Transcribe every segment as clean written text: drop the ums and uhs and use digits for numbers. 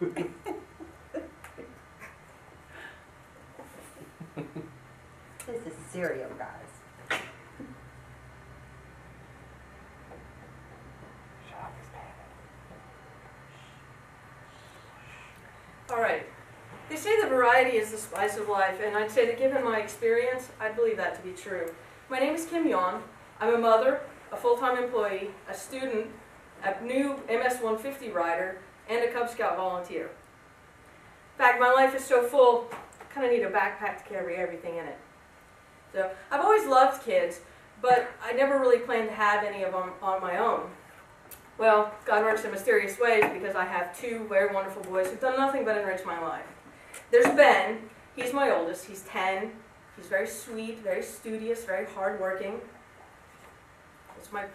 This is cereal, guys. All right. They say that variety is the spice of life, and I'd say that given my experience, I believe that to be true. My name is Kim Yawn. I'm a mother, a full-time employee, a student, a new MS-150 rider, and a Cub Scout volunteer. In fact, my life is so full, I kind of need a backpack to carry everything in it. So I've always loved kids, but I never really planned to have any of them on my own. Well, God works in mysterious ways because I have two very wonderful boys who've done nothing but enrich my life. There's Ben. He's my oldest. He's 10. He's very sweet, very studious, very hardworking. That's my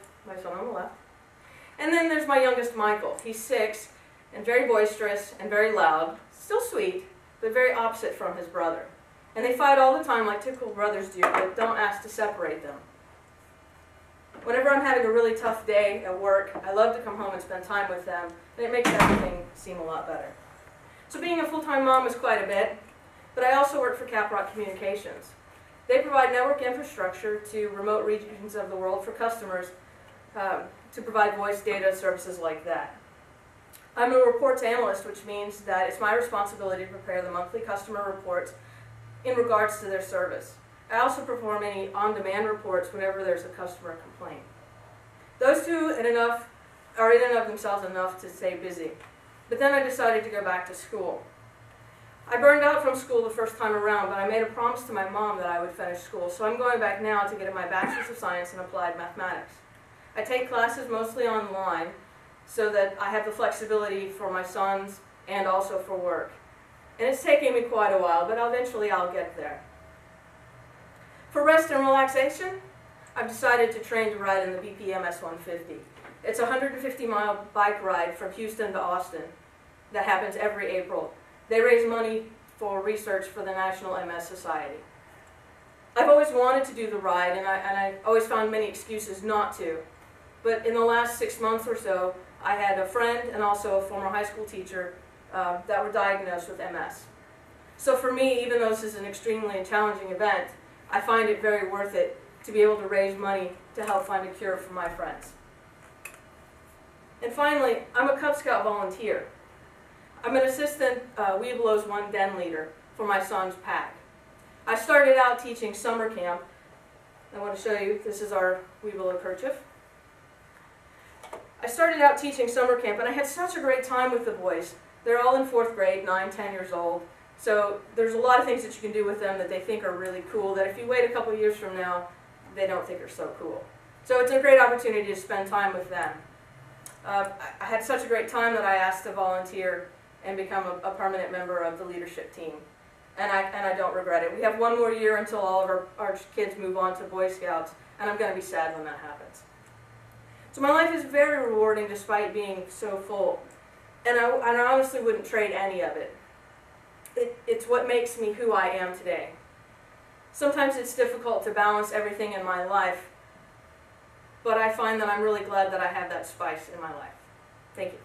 son on the left. And then there's my youngest, Michael. He's 6 and very boisterous and very loud. Still sweet, but very opposite from his brother. And they fight all the time like typical brothers do, but don't ask to separate them. Whenever I'm having a really tough day at work, I love to come home and spend time with them, and it makes everything seem a lot better. So being a full-time mom is quite a bit, but I also work for Caprock Communications. They provide network infrastructure to remote regions of the world for customers to provide voice data services like that. I'm a reports analyst, which means that it's my responsibility to prepare the monthly customer reports in regards to their service. I also perform any on-demand reports whenever there's a customer complaint. Those two are in and of themselves enough to stay busy. But then I decided to go back to school. I burned out from school the first time around, but I made a promise to my mom that I would finish school, so I'm going back now to get my Bachelor's of Science in Applied Mathematics. I take classes mostly online so that I have the flexibility for my sons and also for work. And it's taking me quite a while, but eventually I'll get there. For rest and relaxation, I've decided to train to ride in the BP MS-150. It's a 150-mile bike ride from Houston to Austin that happens every April. They raise money for research for the National MS Society. I've always wanted to do the ride, and I always found many excuses not to. But in the last 6 months or so, I had a friend and also a former high school teacher that were diagnosed with MS. So for me, even though this is an extremely challenging event, I find it very worth it to be able to raise money to help find a cure for my friends. And finally, I'm a Cub Scout volunteer. I'm an assistant Webelos 1 den leader for my son's pack. I started out teaching summer camp. I want to show you, this is our Webelo kerchief. I started out teaching summer camp, and I had such a great time with the boys. They're all in 4th grade, 9, 10 years old. So there's a lot of things that you can do with them that they think are really cool that if you wait a couple years from now, they don't think are so cool. So it's a great opportunity to spend time with them. I had such a great time that I asked to volunteer and become a permanent member of the leadership team. And I don't regret it. We have 1 more year until all of our kids move on to Boy Scouts, and I'm going to be sad when that happens. So my life is very rewarding despite being so full. And I honestly wouldn't trade any of it. It's what makes me who I am today. Sometimes it's difficult to balance everything in my life, but I find that I'm really glad that I have that spice in my life. Thank you.